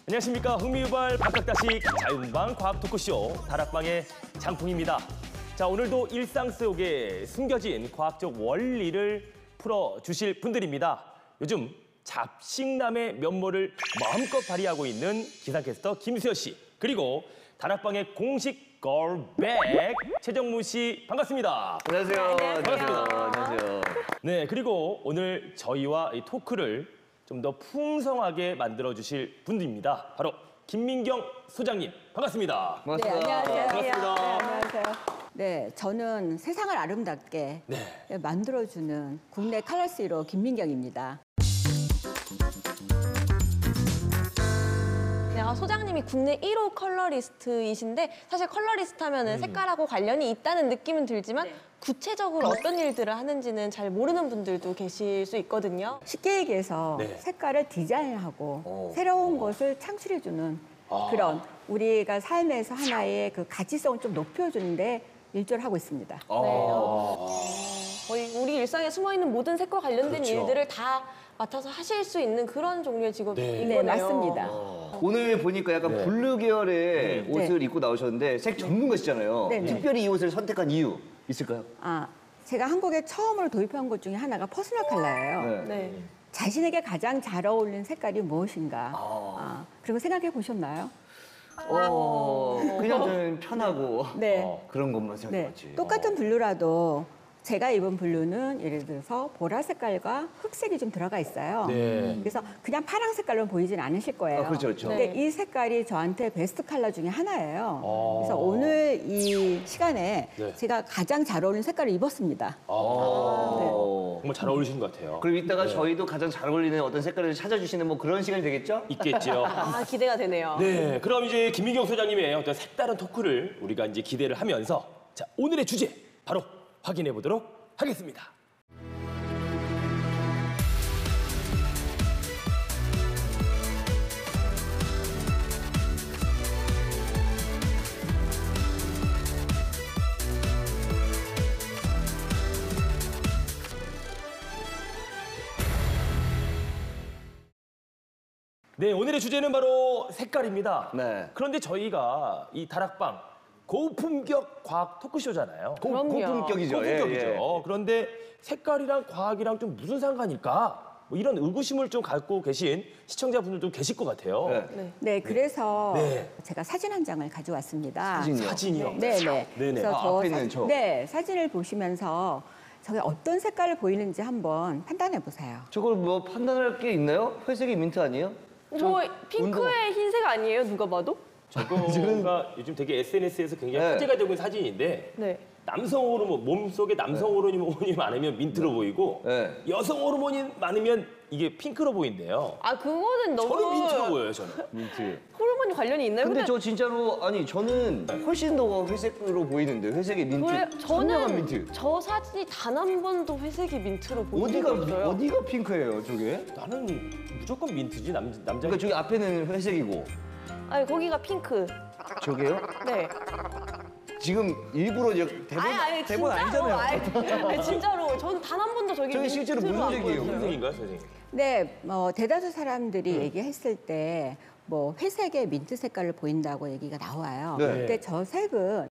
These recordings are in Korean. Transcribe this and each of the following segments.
안녕하십니까. 흥미유발 박학다식 자연방 과학 토크쇼 다락방의 장풍입니다. 자, 오늘도 일상 속에 숨겨진 과학적 원리를 풀어주실 분들입니다. 요즘 잡식남의 면모를 마음껏 발휘하고 있는 기상캐스터 김수현 씨, 그리고 다락방의 공식 걸백 최정무 씨, 반갑습니다. 안녕하세요. 반갑습니다. 안녕하세요. 네, 그리고 오늘 저희와 이 토크를 좀 더 풍성하게 만들어주실 분들입니다. 바로 김민경 소장님, 반갑습니다. 반갑습니다. 네, 안녕하세요. 반갑습니다. 네, 안녕하세요. 네, 저는 세상을 아름답게 네. 만들어주는 국내 컬러스 히로 김민경입니다. 소장님이 국내 1호 컬러리스트이신데 사실 컬러리스트 하면은 색깔하고 관련이 있다는 느낌은 들지만 구체적으로 어떤 일들을 하는지는 잘 모르는 분들도 계실 수 있거든요. 쉽게 얘기해서 네. 색깔을 디자인하고 새로운 것을 창출해주는 그런 우리가 삶에서 하나의 그 가치성을 좀 높여주는데 일조를 하고 있습니다. 거의 우리 일상에 숨어있는 모든 색과 관련된 그렇죠. 일들을 다 맡아서 하실 수 있는 그런 종류의 직업인 네. 거네요. 네, 맞습니다. 오늘 보니까 약간 블루 계열의 네. 옷을 입고 나오셨는데 색 전문가시잖아요. 네, 네. 특별히 이 옷을 선택한 이유 있을까요? 제가 한국에 처음으로 도입한 것 중에 하나가 퍼스널 컬러예요. 네. 자신에게 가장 잘 어울리는 색깔이 무엇인가. 그리고 생각해 보셨나요? 그냥 좀 편하고 네. 그런 것만 네, 생각해봤지. 똑같은 블루라도 제가 입은 블루는 예를 들어서 보라 색깔과 흑색이 좀 들어가 있어요. 네. 그래서 그냥 파랑 색깔로 보이진 않으실 거예요. 그렇죠, 그렇죠. 근데 이 색깔이 저한테 베스트 컬러 중에 하나예요. 그래서 오늘 이 시간에 네. 제가 가장 잘 어울리는 색깔을 입었습니다. 정말 잘 어울리시는 것 같아요. 그럼 이따가 저희도 가장 잘 어울리는 어떤 색깔을 찾아주시는 뭐 그런 시간이 되겠죠? 있겠죠. 기대가 되네요. 네, 그럼 이제 김민경 소장님의 어떤 색다른 토크를 우리가 이제 기대를 하면서 자, 오늘의 주제 바로 확인해 보도록 하겠습니다. 네, 오늘의 주제는 바로 색깔입니다. 네. 그런데 저희가 이 다락방 고품격 과학 토크쇼잖아요. 그럼요. 고품격이죠. 고품격이죠. 예, 예. 그런데 색깔이랑 과학이랑 좀 무슨 상관일까? 뭐 이런 의구심을 좀 갖고 계신 시청자분들도 계실 것 같아요. 네. 네, 그래서 네. 제가 사진 한 장을 가져왔습니다. 사진이요? 사진이요. 네, 네. 네네. 앞에 있는 저. 네, 사진을 보시면서 저게 어떤 색깔을 보이는지 한번 판단해 보세요. 저걸 뭐 판단할 게 있나요? 회색이 민트 아니에요? 저 핑크의 흰색 아니에요? 누가 봐도? 저거가 요즘 되게 SNS에서 굉장히 네. 화제가 되고 있는 사진인데 네. 남성 호르몬, 몸속에 남성 호르몬이 많으면 민트로 보이고 네. 여성 호르몬이 많으면 이게 핑크로 보인대요. 그거는 너무 저는 민트로 보여요, 저는. 민트. 호르몬이 관련이 있나요? 근데 저 진짜로 아니 저는 훨씬 더 회색으로 보이는데 회색이 민트. 그래, 선명한 저는 민트. 저 사진이 단 한 번도 회색이 민트로 보인 적이 없어요. 어디가 핑크예요, 저게? 나는 무조건 민트지, 남자. 그러니까 저기 앞에는 회색이고 아니 거기가 핑크. 저게요? 네. 지금 일부러 대본 아니잖아요. 아니, 진짜로 저는 단 한 번도 저기 저게 실제로 무슨 안 색이에요? 보였어요. 무슨 색인가요, 선생님? 네, 대다수 사람들이 얘기했을 때 뭐 회색의 민트 색깔을 보인다고 얘기가 나와요. 네. 근데 저 색은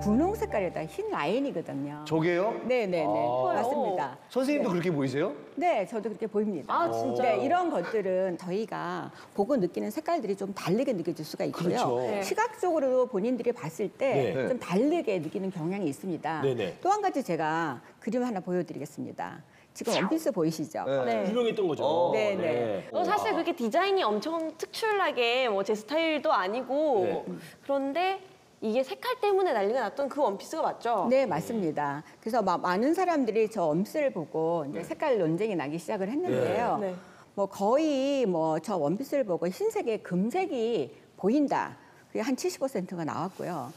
분홍 색깔에다 흰 라인이거든요. 저게요? 네네네, 맞습니다. 선생님도 그렇게 보이세요? 네, 저도 그렇게 보입니다. 진짜요? 네, 이런 것들은 저희가 보고 느끼는 색깔들이 좀 다르게 느껴질 수가 있고요. 그렇죠. 네. 시각적으로도 본인들이 봤을 때 네. 좀 다르게 느끼는 경향이 있습니다. 네네. 또 한 가지 제가 그림 하나 보여드리겠습니다. 지금 원피스 보이시죠? 네. 유명했던 거죠. 네네. 사실 그렇게 디자인이 엄청 특출나게 뭐 제 스타일도 아니고 네. 그런데 이게 색깔 때문에 난리가 났던 그 원피스가 맞죠? 네, 맞습니다. 그래서 많은 사람들이 저 엄스를 보고 이제 색깔 논쟁이 나기 시작을 했는데요. 네. 뭐 거의 뭐 저 원피스를 보고 흰색에 금색이 보인다. 그게 한 70%가 나왔고요.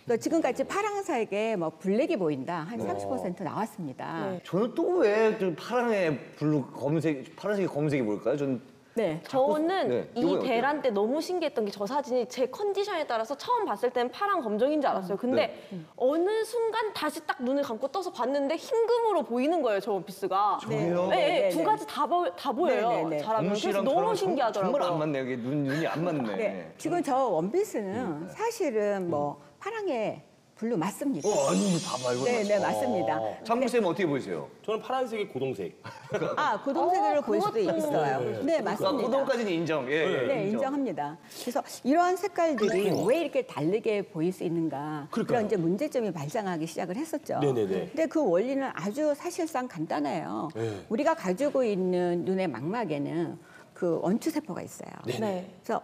또 지금까지 파란색에 뭐 블랙이 보인다. 한 30% 나왔습니다. 네. 저는 또 왜 파랑에 블루 검색 파란색이 검색이 뭘까요? 저는 네. 저는 네, 이 이거요, 대란 때 너무 신기했던 게 저 사진이 제 컨디션에 따라서 처음 봤을 때는 파랑 검정인 줄 알았어요. 근데 어느 순간 다시 딱 눈을 감고 떠서 봤는데 흰금으로 보이는 거예요, 저 원피스가. 저게요? 네, 네, 두 네. 가지 다 보여요. 네, 네, 네. 잘하면. 웅 그래서 씨랑 너무 저랑 신기하더라고요. 정말 안 맞네요. 이게 눈이 안 맞네. 네. 지금 저 원피스는 사실은 뭐 파랑의 블루 맞습니다. 아니 봐봐 이거. 네, 네, 맞습니다. 장문 쌤 어떻게 보이세요? 저는 파란색이 고동색. 고동색으로 볼 수도 그것도. 있어요. 네, 맞습니다. 고동까지는 인정. 예, 네, 인정합니다. 그래서 이러한 색깔들이 왜 이렇게 다르게 보일 수 있는가 그런 이제 문제점이 발생하기 시작을 했었죠. 네네네. 근데 그 원리는 아주 사실상 간단해요. 네. 우리가 가지고 있는 눈의 망막에는 그 원추 세포가 있어요. 네. 그래서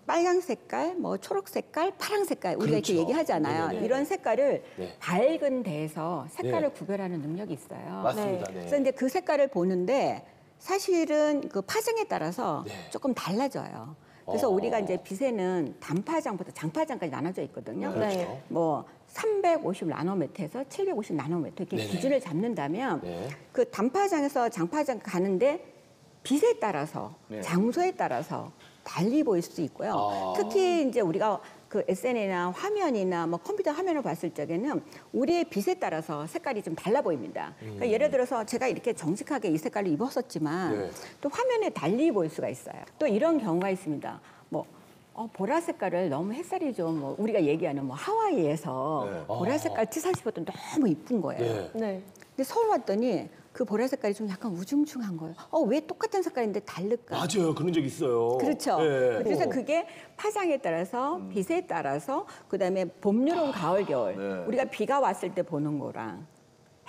빨강 색깔, 뭐 초록 색깔, 파랑 색깔 우리가 그렇죠. 이렇게 얘기하잖아요. 네네네. 이런 색깔을 네. 밝은 데에서 색깔을 네. 구별하는 능력이 있어요. 맞습니다. 네. 그래서 이제 그 색깔을 보는데 사실은 그 파장에 따라서 네. 조금 달라져요. 그래서 우리가 이제 빛에는 단파장부터 장파장까지 나눠져 있거든요. 그렇죠. 뭐 350 나노미터에서 750 나노미터 이렇게 네네. 기준을 잡는다면 네. 그 단파장에서 장파장 가는데 빛에 따라서 네. 장소에 따라서 달리 보일 수도 있고요. 아. 특히 이제 우리가 그 SNS나 화면이나 뭐 컴퓨터 화면을 봤을 적에는 우리의 빛에 따라서 색깔이 좀 달라 보입니다. 그러니까 예를 들어서 제가 이렇게 정직하게 이 색깔을 입었었지만 네. 또 화면에 달리 보일 수가 있어요. 또 이런 경우가 있습니다. 뭐 보라 색깔을 너무 햇살이 좀 뭐 우리가 얘기하는 뭐 하와이에서 네. 보라 색깔 티셔츠 입었더니 너무 이쁜 거예요. 네. 네. 근데 서울 왔더니 그 보라 색깔이 좀 약간 우중충한 거예요. 왜 똑같은 색깔인데 다를까? 맞아요. 그런 적 있어요. 그렇죠. 네. 그래서 그게 파장에 따라서 빛에 따라서 그다음에 봄, 여름, 가을, 겨울 네. 우리가 비가 왔을 때 보는 거랑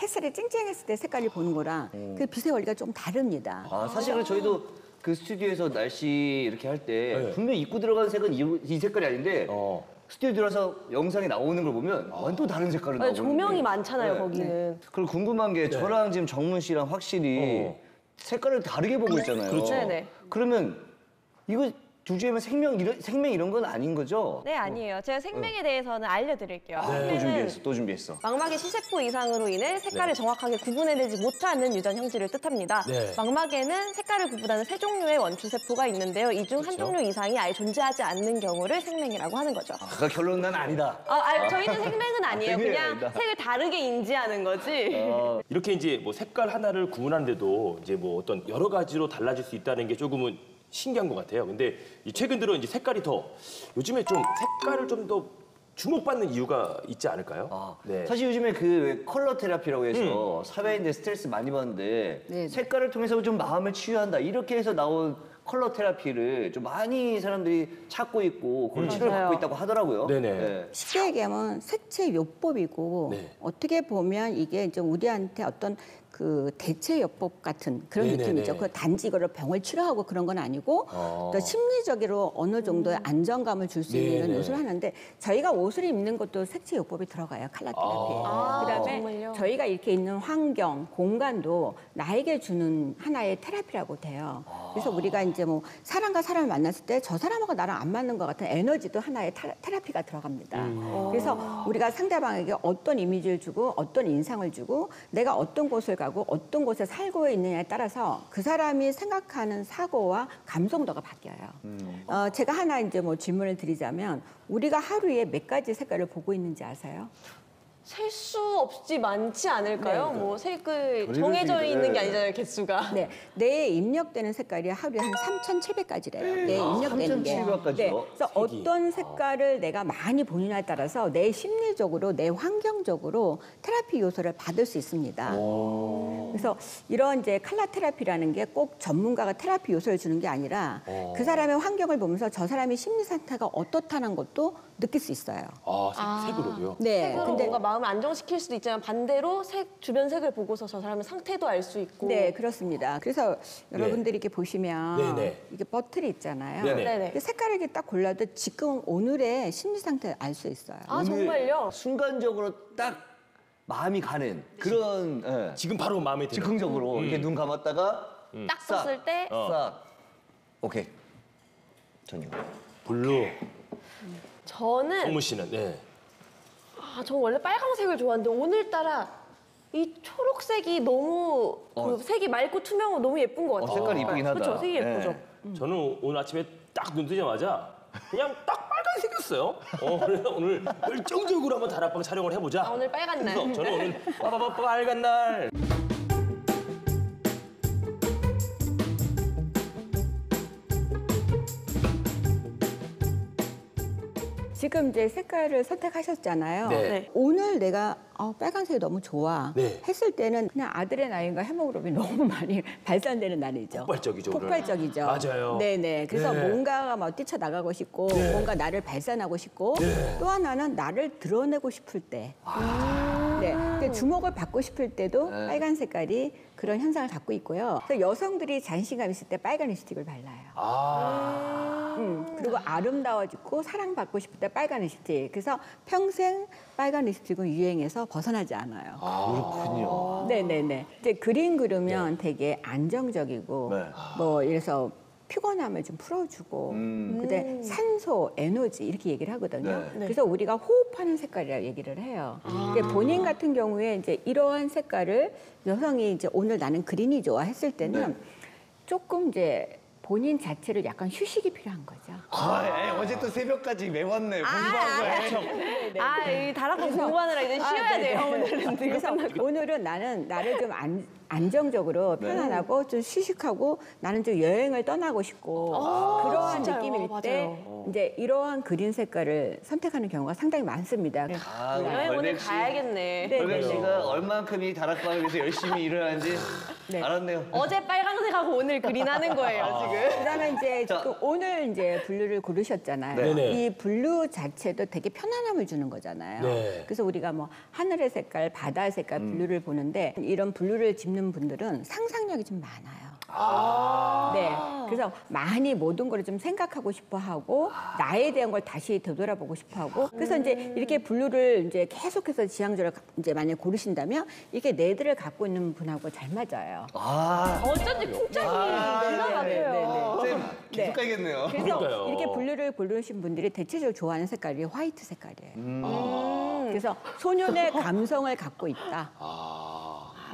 햇살이 쨍쨍했을 때 색깔이 보는 거랑 그 빛의 원리가 좀 다릅니다. 사실은 저희도 그 스튜디오에서 날씨 이렇게 할 때 네. 분명 히 입고 들어간 색은 이 색깔이 아닌데 스튜디오 들어서 영상에 나오는 걸 보면 완전 다른 색깔로 나오거든요. 조명이 많잖아요, 네. 거기는. 그리고 궁금한 게 저랑 지금 정문 씨랑 확실히 색깔을 다르게 보고 있잖아요. 그렇죠. 네네. 그러면 이거 둘째면 생명 이런 건 아닌 거죠? 네, 아니에요. 제가 생명에 대해서는 알려드릴게요. 또 준비했어. 망막의 시세포 이상으로 인해 색깔을 정확하게 구분해내지 못하는 유전 형질을 뜻합니다. 네. 망막에는 색깔을 구분하는 세 종류의 원추세포가 있는데요. 이 중 한 종류 이상이 아예 존재하지 않는 경우를 생명이라고 하는 거죠. 아까 결론은 난 아니다. 저희는 생명은 아니에요. 생명이 그냥 아니다. 색을 다르게 인지하는 거지. 이렇게 이제 뭐 색깔 하나를 구분하는데도 이제 뭐 어떤 여러 가지로 달라질 수 있다는 게 조금은 신기한 것 같아요. 근데 이 최근 들어 이제 색깔이 더 요즘에 좀 색깔을 좀 더 주목받는 이유가 있지 않을까요? 네. 사실 요즘에 그 컬러 테라피라고 해서 사회인들 스트레스 많이 받는데 네. 색깔을 통해서 좀 마음을 치유한다 이렇게 해서 나온 컬러 테라피를 좀 많이 사람들이 찾고 있고 그런 치료를 맞아요. 받고 있다고 하더라고요. 네네. 쉽게 얘기하면 색채 요법이고 네. 어떻게 보면 이게 이제 우리한테 어떤 그 대체 요법 같은 그런 네네네. 느낌이죠. 그 단지 이거를 병을 치료하고 그런 건 아니고 또 심리적으로 어느 정도의 안정감을 줄 수 있는 네네. 요소를 하는데 저희가 옷을 입는 것도 색채 요법이 들어가요. 컬러 테라피. 그다음에 정말요? 저희가 이렇게 있는 환경, 공간도 나에게 주는 하나의 테라피라고 돼요. 그래서 우리가 이제 뭐 사람과 사람을 만났을 때 저 사람하고 나랑 안 맞는 것 같은 에너지도 하나의 테라피가 들어갑니다. 그래서 우리가 상대방에게 어떤 이미지를 주고 어떤 인상을 주고 내가 어떤 곳을 가고 어떤 곳에 살고 있느냐에 따라서 그 사람이 생각하는 사고와 감성도가 바뀌어요. 제가 하나 이제 뭐 질문을 드리자면 우리가 하루에 몇 가지 색깔을 보고 있는지 아세요? 셀 수 없이 많지 않을까요? 네. 뭐 색을 별의별 정해져 색이- 있는 게 네. 아니잖아요, 개수가. 네, 뇌에 입력되는 색깔이 하루에 한 3,700가지래요. 뇌에 입력되는 게. 3,700 가지요? 그래서 어떤 색깔을 내가 많이 보느냐에 따라서 내 심리적으로, 내 환경적으로 테라피 요소를 받을 수 있습니다. 그래서 이런 이제 컬러 테라피라는 게 꼭 전문가가 테라피 요소를 주는 게 아니라 그 사람의 환경을 보면서 저 사람의 심리 상태가 어떻다는 것도 느낄 수 있어요. 색으로요? 네, 색으로 근데 뭔가 마음을 안정시킬 수도 있지만 반대로 주변 색을 보고서 저 사람의 상태도 알 수 있고. 네, 그렇습니다. 그래서 여러분들이 이렇게 보시면 네네. 이게 버틀이 있잖아요. 네네. 네네. 근데 색깔을 이렇게 딱 골라도 지금 오늘의 심리 상태 알 수 있어요. 아, 정말요? 순간적으로 딱 마음이 가는 그런 예. 지금 바로 마음에 드는. 즉흥적으로 이렇게 눈 감았다가 딱 싹. 썼을 때 싹. 오케이. 전혀. 블루. 저는 정문 씨는 네. 저 원래 빨강색을 좋아하는데 오늘따라 이 초록색이 너무 그 색이 맑고 투명하고 너무 예쁜 것 같아요. 색깔이 이쁘긴 하다. 그렇죠, 색이 예쁘죠. 저는 오늘 아침에 딱 눈 뜨자마자 그냥 딱 빨간색이었어요. 그래서 오늘 열정적으로 한번 다락방 촬영을 해보자. 아, 오늘 빨간 날. 그래서 저는 오늘 빠바바 빨간 날. 지금 이제 색깔을 선택하셨잖아요. 네. 네. 오늘 내가 빨간색이 너무 좋아 네. 했을 때는 그냥 아드레날린과 헤모글로빈이 너무 많이 발산되는 날이죠. 폭발적이죠, 오늘. 폭발적이죠. 맞아요. 네네. 그래서 네. 뭔가가 막 뛰쳐나가고 싶고 네. 뭔가 나를 발산하고 싶고 네. 또 하나는 나를 드러내고 싶을 때. 네. 근데 주목을 받고 싶을 때도 빨간 색깔이 그런 현상을 갖고 있고요. 그래서 여성들이 자신감 있을 때 빨간 립스틱을 발라요. 그리고 아름다워지고 사랑받고 싶을 때 빨간 립스틱. 그래서 평생 빨간 립스틱은 유행해서 벗어나지 않아요. 그렇군요. 네네네. 이제 그림 그리면 되게 안정적이고 네. 뭐 이래서 피곤함을 좀 풀어주고 근데 산소, 에너지 이렇게 얘기를 하거든요. 네. 그래서 우리가 호흡하는 색깔이라고 얘기를 해요. 근데 본인 같은 경우에 이제 이러한 색깔을 여성이 이제 오늘 나는 그린이 좋아 했을 때는 조금 이제 본인 자체를 약간 휴식이 필요한 거죠. 어제 또 새벽까지 매웠네. 공부한 거에. 이 다락방 공부하느라 이제 쉬어야 돼요, 오늘은. 그래서 오늘은 나는 나를 좀 안정적으로 편안하고 좀 휴식하고 나는 좀 여행을 떠나고 싶고 그러한 진짜요? 느낌일 때 맞아요. 이제 이러한 그린 색깔을 선택하는 경우가 상당히 많습니다. 여행 오늘 가야겠네. 네. 벌백 씨가 얼만큼 이 다락방을 위해서 열심히 일을 하는지 네. 알았네요. 어제 빨강색하고 오늘 그린하는 거예요, 지금. 그다음에 이제 지금 오늘 이제 블루를 고르셨잖아요. 네네. 이 블루 자체도 되게 편안함을 주는 거잖아요. 네. 그래서 우리가 뭐 하늘의 색깔, 바다의 색깔 블루를 보는데 이런 블루를 짚는 분들은 상상력이 좀 많아요. 네. 그래서 많이 모든 걸 좀 생각하고 싶어 하고 나에 대한 걸 다시 되돌아보고 싶어 하고 그래서 이제 이렇게 블루를 이제 계속해서 지향적으로 이제 만약에 고르신다면 이게 네들을 갖고 있는 분하고 잘 맞아요. 어쩐지 풍짝이 기가 막혀요. 쌤, 계속 네. 가야겠네요. 그래서 그러니까요. 이렇게 블루를 고르신 분들이 대체적으로 좋아하는 색깔이 화이트 색깔이에요. 그래서 소년의 감성을 갖고 있다.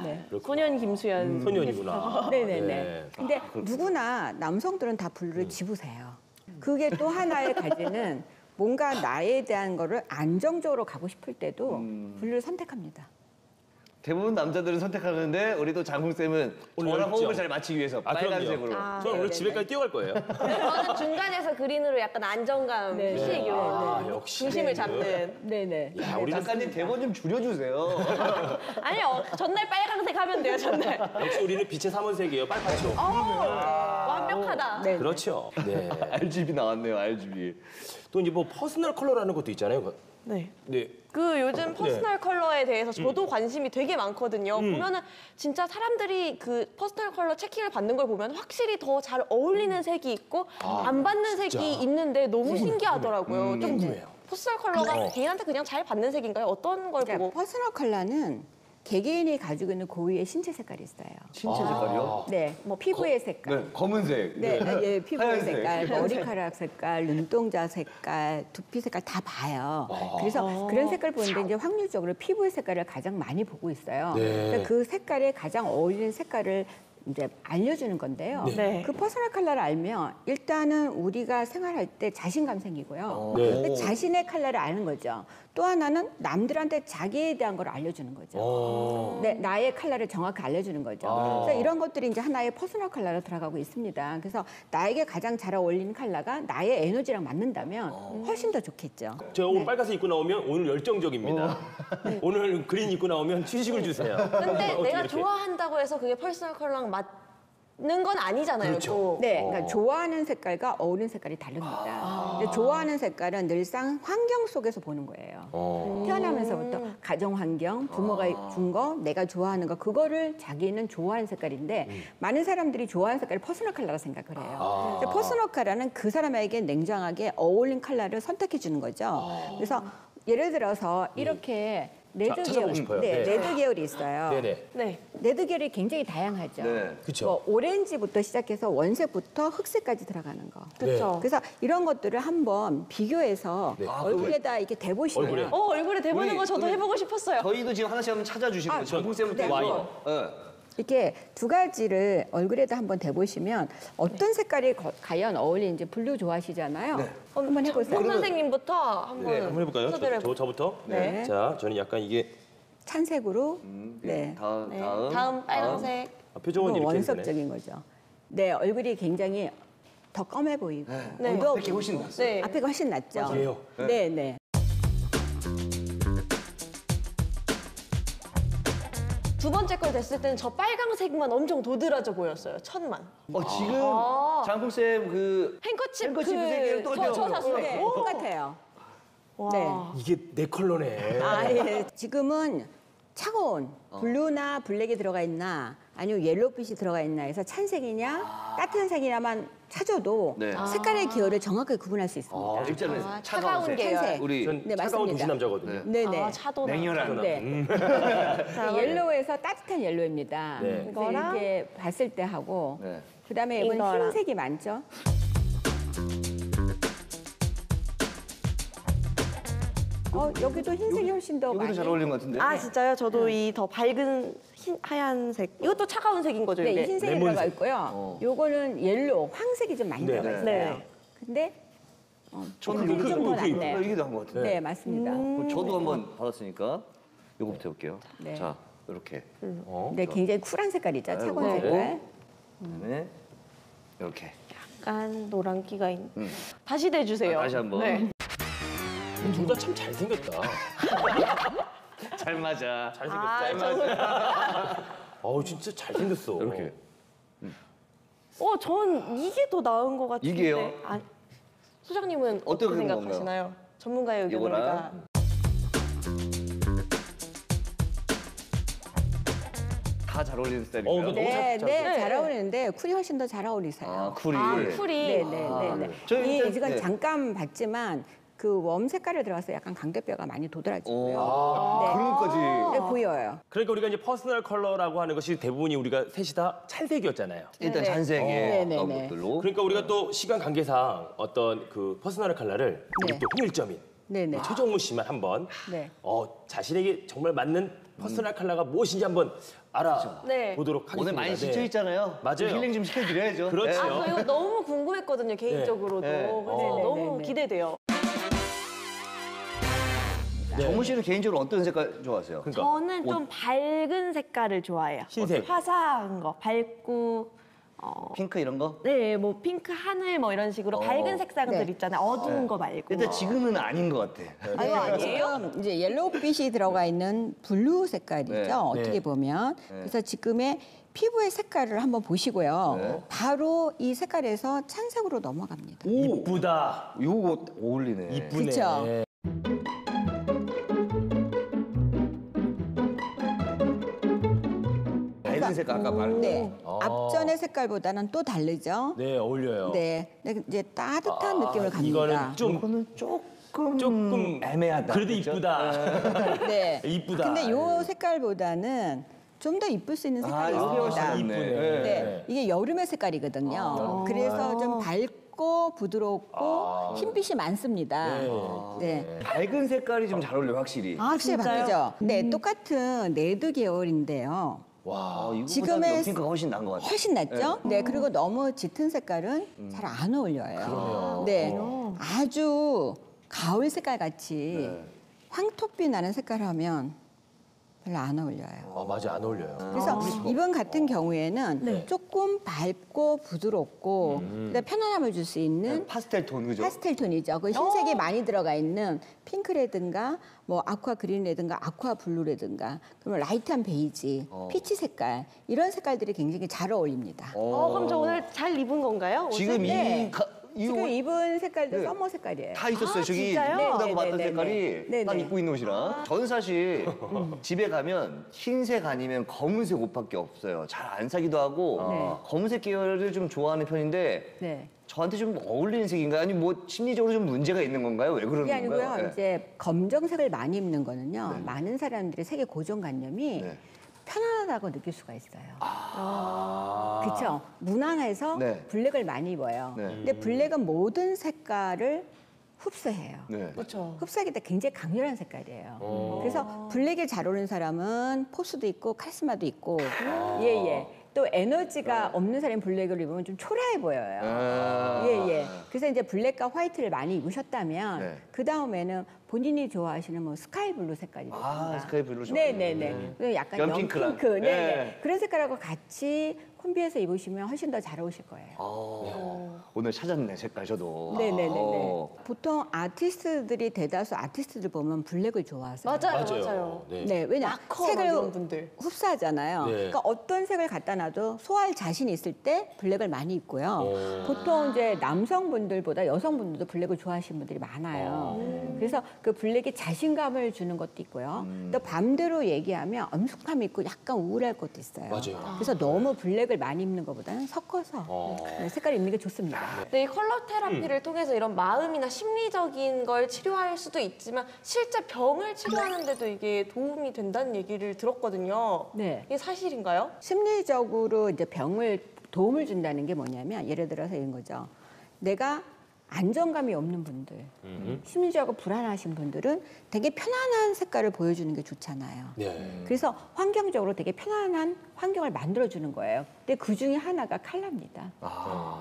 네. 소년 김수현. 소년이구나. 네네네. 네. 근데 누구나 남성들은 다 블루를 집으세요. 그게 또 하나의 가지는 뭔가 나에 대한 거를 안정적으로 가고 싶을 때도 블루를 선택합니다. 대부분 남자들은 선택하는데 우리 또 장훈-쌤은 오늘 저랑 열정. 호흡을 잘 맞추기 위해서 빨간색으로. 저는 오늘 집에까지 뛰어갈 거예요. 저는 중간에서 그린으로 약간 안정감, 네. 휴식, 역시. 중심을 잡는. 네네. 야, 우리는 작가님 대본 좀 줄여주세요. 아니요, 전날 빨강색 하면 돼요, 전날. 역시 우리는 빛의 삼원색이에요. 빨갛죠. 완벽하다. 네. 그렇죠. 네. RGB 나왔네요, RGB. 또 이제 뭐 퍼스널 컬러라는 것도 있잖아요. 네. 네. 그 요즘 퍼스널 컬러에 대해서 저도 관심이 되게 많거든요. 보면은 진짜 사람들이 그 퍼스널 컬러 체킹을 받는 걸 보면 확실히 더 잘 어울리는 색이 있고 안 받는 색이 있는데 너무 신기하더라고요. 좀 궁금해요. 퍼스널 컬러가 개인한테 그냥 잘 받는 색인가요? 어떤 걸 그러니까 보고? 퍼스널 컬러는 개개인이 가지고 있는 고유의 신체 색깔이 있어요. 신체 색깔이요? 네, 뭐 피부의 색깔. 네, 검은색. 네, 예, 피부의 하얀색. 색깔, 머리카락 색깔, 눈동자 색깔, 두피 색깔 다 봐요. 그래서 그런 색깔 보는데 이제 확률적으로 피부의 색깔을 가장 많이 보고 있어요. 네. 그래서 그 색깔에 가장 어울리는 색깔을 이제 알려주는 건데요. 네. 그 퍼스널 컬러를 알면 일단은 우리가 생활할 때 자신감 생기고요. 네. 근데 자신의 컬러를 아는 거죠. 또 하나는 남들한테 자기에 대한 걸 알려주는 거죠. 네, 나의 컬러를 정확히 알려주는 거죠. 그래서 이런 것들이 이제 하나의 퍼스널 컬러로 들어가고 있습니다. 그래서 나에게 가장 잘 어울리는 컬러가 나의 에너지랑 맞는다면 훨씬 더 좋겠죠. 제가 오늘 빨간색 입고 나오면 오늘 열정적입니다. 오늘 그린 입고 나오면 휴식을 주세요. 근데 어떻게 내가 이렇게. 좋아한다고 해서 그게 퍼스널 컬러랑 맞는 건 아니잖아요. 그렇죠. 또. 네, 그러니까 좋아하는 색깔과 어울리는 색깔이 다릅니다. 근데 좋아하는 색깔은 늘상 환경 속에서 보는 거예요. 태어나면서부터 가정 환경, 부모가 준 거, 내가 좋아하는 거, 그거를 자기는 좋아하는 색깔인데 많은 사람들이 좋아하는 색깔을 퍼스널 컬러라 생각을 해요. 근데 퍼스널 컬러는 그 사람에게 냉정하게 어울린 컬러를 선택해 주는 거죠. 그래서 예를 들어서 이렇게 찾아보고 싶어요. 네, 네. 레드 계열이 있어요. 네네. 네. 레드 계열이 굉장히 다양하죠. 네. 그쵸. 뭐 오렌지부터 시작해서 원색부터 흑색까지 들어가는 거. 그렇죠. 그래서 이런 것들을 한번 비교해서 네. 얼굴에다 이렇게 대보시면 얼굴에. 얼굴에 대보는 우리- 거 저도 우리- 해보고 싶었어요. 저희도 지금 하나씩 한번 찾아주시면 아, 정풍쌤부터 네. 와인. 이렇게 두 가지를 얼굴에다 한번 대보시면 어떤 색깔이 과연 어울리는지 블루 좋아하시잖아요. 한번 해보세요. 홍 선생님부터 한번 네, 한번 해볼까요? 소개를 저부터? 네. 자, 저는 약간 이게 찬색으로 네. 다음, 네. 다음. 다음 빨간색. 표정은 이렇게 되네. 원석적인 거죠. 네, 얼굴이 굉장히 더 검해 보이고 네. 어두워 이렇게 훨씬 보이고. 낫어요. 네. 앞에가 훨씬 낫죠. 맞아요. 네, 네. 두 번째 걸 됐을 때는 저 빨강색만 엄청 도드라져 보였어요. 천만. 지금 아. 장풍쌤 그 행커칩 행커칩 색이랑 또 저 샀어요. 네, 똑같아요. 와. 네. 이게 내 컬러네. 아, 예. 지금은 차가운 블루나 블랙이 들어가 있나 아니면 옐로우빛이 들어가 있나 해서 찬색이냐 따뜻한 색이냐만 찾아도 네. 색깔의 기호를 정확하게 구분할 수 있습니다. 일단은 차가운 차가운 색. 계열. 찬색. 우리 전 네, 차가운 맞습니다. 도시 남자거든요. 네네. 아, 차도 냉혈한. 네. 옐로우에서 따뜻한 옐로우입니다. 네. 그래서 이거랑 이렇게 봤을 때 하고 네. 그다음에 이번 이거랑. 흰색이 많죠. 여기도 흰색이 훨씬 더 여기도 많이. 잘 어울리는 것 같은데. 아 진짜요? 저도 이 더 밝은 하얀색. 이것도 차가운 색인 거죠, 네, 이게? 흰색이 레몬색. 들어가 있고요. 요거는 옐로우, 황색이 좀 많이 네. 들어가 있어요. 네. 근데 저는 흰색이 좀더 그 낫네요. 이게 나은 것 같은데. 네, 맞습니다. 그럼 저도 한번 받았으니까 요거부터 해볼게요. 네. 자, 이렇게. 네, 굉장히 쿨한 색깔이죠. 차가운 네. 색깔. 그다음에 이렇게. 약간 노란기가 있는. 다시 대주세요. 다시 한번. 네. 둘 다 참 잘생겼다. 잘 맞아. 잘생겼다. 어우, 진짜 잘생겼어. 이렇게. 전 이게 더 나은 것 같은데. 이게요? 아, 소장님은 어떻게 어떻게 그런 생각하시나요? 전문가의 의견을 이거랑 우리가. 다 잘 어울리는 이거 스타일인가요? 너무 네, 잘- 네, 네. 잘 어울리는데 쿨이 훨씬 더 잘 어울리세요. 아, 쿨이. 쿨이. 네, 네, 네, 네. 저희 이 일단- 지금 네. 잠깐 봤지만 그 웜 색깔을 들어가서 약간 광대뼈가 많이 도드라지고요. 그런 것까지. 네, 보여요. 그러니까 우리가 이제 퍼스널 컬러라고 하는 것이 대부분이 우리가 셋이 다 찬색이었잖아요. 일단 네. 잔색에 네, 네, 어떤 네. 것들로. 그러니까 우리가 또 시간 관계상 어떤 그 퍼스널 컬러를 우리 네. 또 홍일점인 네, 네. 최정무 씨만 한번 네. 자신에게 정말 맞는 퍼스널 컬러가 무엇인지 한번 알아보도록 네. 하겠습니다. 오늘 많이 네. 지쳐 있잖아요. 맞아요. 힐링 좀 시켜드려야죠. 그렇죠. 아, 저 이거 너무 궁금했거든요, 개인적으로도. 네. 그래서 네, 네, 너무 네, 네. 기대돼요. 정무 씨는 개인적으로 어떤 색깔 좋아하세요? 그러니까 저는 좀 밝은 색깔을 좋아해요. 흰색. 화사한 거, 밝고, 핑크 이런 거? 네, 뭐 핑크, 하늘 뭐 이런 식으로 밝은 색상들 네. 있잖아요. 어두운 거 말고. 일단 지금은 아닌 것 같아. 이거 네, 아니에요? 지금 이제 옐로우빛이 들어가 있는 블루 색깔이죠. 네. 어떻게 네. 보면. 그래서 지금의 피부의 색깔을 한번 보시고요. 네. 바로 이 색깔에서 찬색으로 넘어갑니다. 이쁘다. 요거 어울리네. 이쁘네. 그쵸? 밝은 색깔 아까 말한 거. 네. 앞전의 색깔보다는 또 다르죠. 네, 어울려요. 네. 근데 이제 따뜻한 느낌을 갑니다. 이거는 좀 이거는 조금 애매하다. 그래도 그죠? 네. 이쁘다. 이쁘다. 근데 요 색깔보다는 좀 더 이쁠 수 있는 색깔이 요게 훨씬 있습니다. 낫네. 이쁘네. 네. 이게 여름의 색깔이거든요. 그래서 좀 밝고 부드럽고 흰빛이 많습니다. 네. 밝은 색깔이 좀 잘 어울려요, 확실히. 확실히 진짜요? 바뀌죠. 네, 똑같은 레드 계열인데요. 와. 이거보다 지금의 핑크가 훨씬 나은 것 같아요. 훨씬 낫죠? 네, 그리고 너무 짙은 색깔은 잘 안 어울려요. 네, 아주 가을 색깔 같이 황토빛 나는 색깔 하면 별로 안 어울려요. 맞아, 안 어울려요. 그래서 이번 같은 경우에는 조금 밝고 부드럽고 그다음에 편안함을 줄 수 있는 파스텔 톤, 그죠? 파스텔 톤이죠. 그 흰색이 많이 들어가 있는 핑크라든가 뭐 아쿠아 그린이라든가 아쿠아 블루라든가 그러면 라이트한 베이지, 피치 색깔 이런 색깔들이 굉장히 잘 어울립니다. 그럼 저 오늘 잘 입은 건가요? 옷을? 지금 네. 지금 입은 색깔도 썸머 색깔이에요. 다 있었어요. 저기 진짜요? 이쁘다고 봤던 네네네네. 색깔이 네네. 딱 입고 있는 옷이랑. 저는 사실 집에 가면 흰색 아니면 검은색 옷밖에 없어요. 잘 안 사기도 하고 네. 검은색 계열을 좀 좋아하는 편인데 네. 저한테 좀 어울리는 색인가요? 아니 뭐 심리적으로 좀 문제가 있는 건가요? 왜 그러는 그게 건가요? 아니고요. 네. 이제 검정색을 많이 입는 거는요. 많은 사람들이 색의 고정관념이 네. 편안하다고 느낄 수가 있어요. 아. 그렇죠. 무난해서 네. 블랙을 많이 입어요. 네. 근데 블랙은 모든 색깔을 흡수해요. 네. 그렇죠. 흡수하기 때문에 굉장히 강렬한 색깔이에요. 어. 그래서 블랙에 잘 어울리는 사람은 포스도 있고 카리스마도 있고 예예. 또 에너지가 없는 사람이 블랙을 입으면 좀 초라해 보여요. 아. 예예. 그래서 이제 블랙과 화이트를 많이 입으셨다면 네. 그 다음에는 본인이 좋아하시는 뭐 스카이 블루 색깔이라든가. 아, 스카이 블루 좋아요. 네네네. 약간 연핑크랑. 연핑크. 네네. 네. 그런 색깔하고 같이 콤비해서 입으시면 훨씬 더 잘 어울리실 거예요. 오늘 찾았네 색깔 저도. 네네네네. 어. 보통 아티스트들이 대다수 아티스트들 보면 블랙을 좋아하세요. 맞아요. 네. 네, 왜냐 락커 색을 이런 분들. 흡수하잖아요. 네. 그러니까 어떤 색을 갖다 놔도 소화할 자신이 있을 때 블랙을 많이 입고요. 보통 이제 남성분들보다 여성분들도 블랙을 좋아하시는 분들이 많아요. 그래서 그 블랙이 자신감을 주는 것도 있고요. 또 반대로 얘기하면 엄숙함이 있고 약간 우울할 것도 있어요. 맞아요. 그래서 너무 블랙을 많이 입는 것보다는 섞어서 네, 색깔을 입는 게 좋습니다. 네, 이 컬러 테라피를 통해서 이런 마음이나 심리적인 걸 치료할 수도 있지만 실제 병을 치료하는데도 이게 도움이 된다는 얘기를 들었거든요. 네. 이게 사실인가요? 심리적으로 이제 병을 도움을 준다는 게 뭐냐면 예를 들어서 이런 거죠. 내가 안정감이 없는 분들, 심리적으로 불안하신 분들은 되게 편안한 색깔을 보여주는 게 좋잖아요. 네. 그래서 환경적으로 되게 편안한 환경을 만들어주는 거예요. 근데 그 중에 하나가 컬러입니다.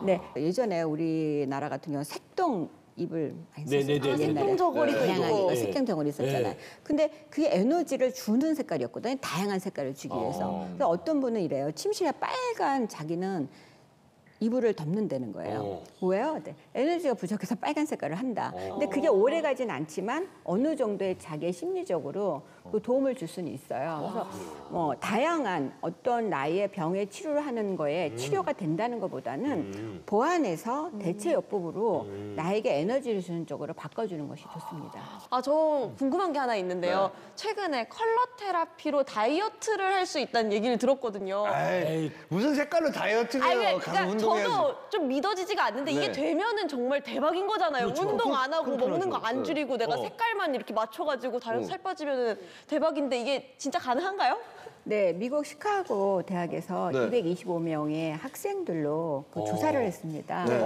네, 예전에 우리나라 같은 경우는 색동 입을 많이 썼어요. 네네네. 색동 저고리도 다양하게 있고. 색동 덩어리 있었잖아요. 네. 근데 그게 에너지를 주는 색깔이었거든요. 다양한 색깔을 주기 위해서. 그래서 어떤 분은 이래요. 침실에 빨간 자기는 이불을 덮는다는 거예요. 왜요? 네. 에너지가 부족해서 빨간 색깔을 한다. 근데 그게 오래 가진 않지만 어느 정도의 자기의 심리적으로 그 도움을 줄 수는 있어요. 그래서 뭐 다양한 어떤 나이의 병의 치료를 하는 거에 치료가 된다는 것보다는 보완해서 대체요법으로 나에게 에너지를 주는 쪽으로 바꿔주는 것이 좋습니다. 아, 저 궁금한 게 하나 있는데요. 최근에 컬러 테라피로 다이어트를 할 수 있다는 얘기를 들었거든요. 에이, 무슨 색깔로 다이어트를 해요? 아니, 가서 그러니까 운동해야지. 저도 좀 믿어지지가 않는데 이게 네. 되면은 정말 대박인 거잖아요. 그렇죠. 운동 안 하고 그럼 먹는 거 그렇죠. 안 줄이고 내가 색깔만 이렇게 맞춰가지고 다이어트 살 빠지면은 대박인데 이게 진짜 가능한가요? 네, 미국 시카고 대학에서 네. 225명의 학생들로 그 조사를 했습니다. 네.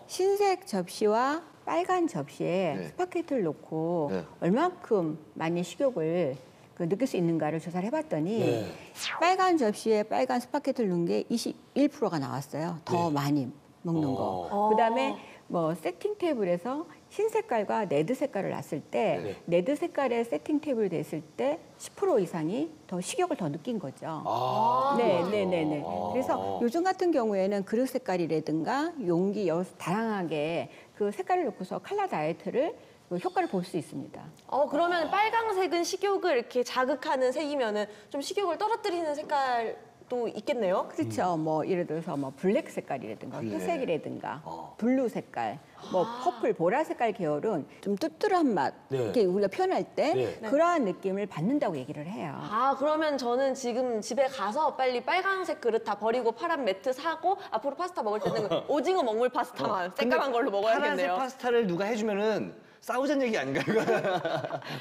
흰색 접시와 빨간 접시에 네. 스파게티를 놓고 네. 얼만큼 많이 식욕을 느낄 수 있는가를 조사를 해봤더니 네. 빨간 접시에 빨간 스파게티를 넣은 게 21%가 나왔어요. 더 많이 먹는 거. 그다음에 뭐 세팅 테이블에서 흰 색깔과 레드 색깔을 놨을 때 레드 색깔의 세팅 테이블 됐을 때 10% 이상이 더 식욕을 더 느낀 거죠. 네. 그래서 요즘 같은 경우에는 그릇 색깔이라든가 용기 다양하게 그 색깔을 놓고서 컬러 다이어트를 그 효과를 볼 수 있습니다. 그러면 빨강색은 식욕을 이렇게 자극하는 색이면은 좀 식욕을 떨어뜨리는 색깔도 있겠네요. 그렇죠. 뭐 예를 들어서 뭐 블랙 색깔이라든가 회색이라든가 블루 색깔, 뭐 퍼플, 보라 색깔 계열은 좀 뚜뚜한 맛 네. 이렇게 우리가 표현할 때 네. 그러한 느낌을 받는다고 얘기를 해요. 아, 그러면 저는 지금 집에 가서 빨리 빨강색 그릇 다 버리고 파란 매트 사고 앞으로 파스타 먹을 때는 오징어 먹물 파스타만 새까만 걸로 파란색 먹어야겠네요. 파스타를 누가 해주면은 싸우자는 얘기 아닌가요?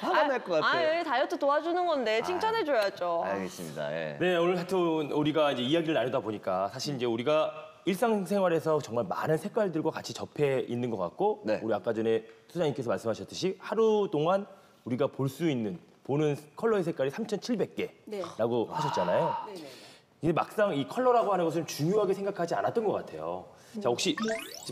화가 날 것 같아요. 다이어트 도와주는 건데 칭찬해줘야죠. 알겠습니다. 예. 네, 오늘 하여튼 우리가 이제 이야기를 나누다 보니까 사실 이제 우리가 일상생활에서 정말 많은 색깔들과 같이 접해 있는 것 같고 네. 우리 아까 전에 소장님께서 말씀하셨듯이 하루 동안 우리가 볼 수 있는 보는 컬러의 색깔이 3,700개라고 하셨잖아요. 이제 막상 이 컬러라고 하는 것은 중요하게 생각하지 않았던 것 같아요. 자, 혹시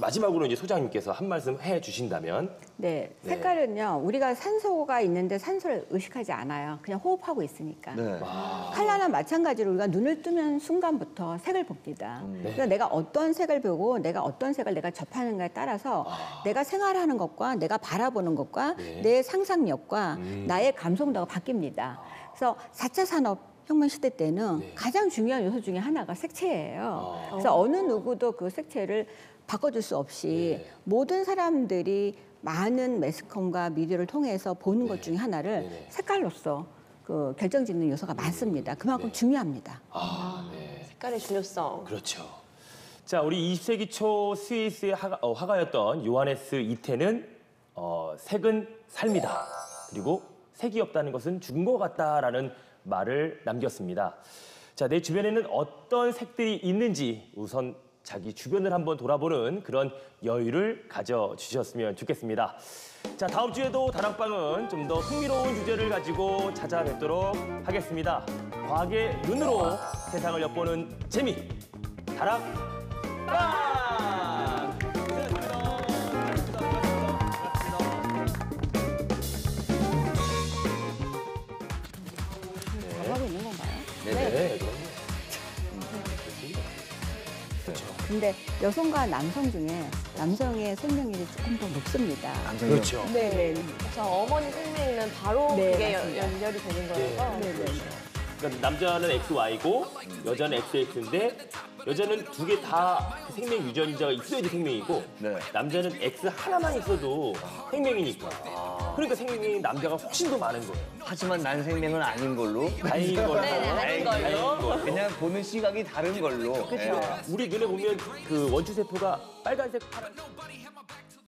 마지막으로 이제 소장님께서 한 말씀 해 주신다면 네, 색깔은요 우리가 산소가 있는데 산소를 의식하지 않아요. 그냥 호흡하고 있으니까. 네. 컬러는 마찬가지로 우리가 눈을 뜨는 순간부터 색을 봅니다. 그래서 내가 어떤 색을 보고 내가 어떤 색을 내가 접하는가에 따라서 내가 생활하는 것과 내가 바라보는 것과 내 상상력과 나의 감성도가 바뀝니다. 그래서 4차 산업 혁명 시대 때는 가장 중요한 요소 중에 하나가 색채예요. 그래서 어느 누구도 그 색채를 바꿔줄 수 없이 모든 사람들이 많은 매스컴과 미디어를 통해서 보는 것 중에 하나를 색깔로서 그 결정짓는 요소가 많습니다. 그만큼 중요합니다. 색깔의 중요성. 그렇죠. 자, 우리 20세기 초 스위스의 화가였던 요하네스 이테는 색은 삶이다. 그리고 색이 없다는 것은 죽은 것 같다라는 말을 남겼습니다. 자, 내 주변에는 어떤 색들이 있는지 우선 자기 주변을 한번 돌아보는 그런 여유를 가져주셨으면 좋겠습니다. 자, 다음 주에도 다락방은 좀 더 흥미로운 주제를 가지고 찾아뵙도록 하겠습니다. 과학의 눈으로 세상을 엿보는 재미, 다락방! 잘하고 있는 건가요? 네, 근데 여성과 남성 중에 남성의 생명률이 조금 더 높습니다. 그렇죠. 네. 저 어머니 생명에는 바로 네, 그게 맞습니다. 연결이 되는 거여서. 네, 네. 그러니까 남자는 XY고 여자는 XX인데 여자는 두 개 다 생명 유전자가 있어야지 생명이고 네. 남자는 X 하나만 있어도 생명이니까. 그러니까 생명이 남자가 훨씬 더 많은 거예요. 하지만 난 생명은 아닌 걸로. 다행인 걸로. 네, 아닌 걸로. 다행인 걸로. 그냥 보는 시각이 다른 걸로. 그렇죠. 우리 눈에 보면 그 원추세포가 빨간색, 파란색.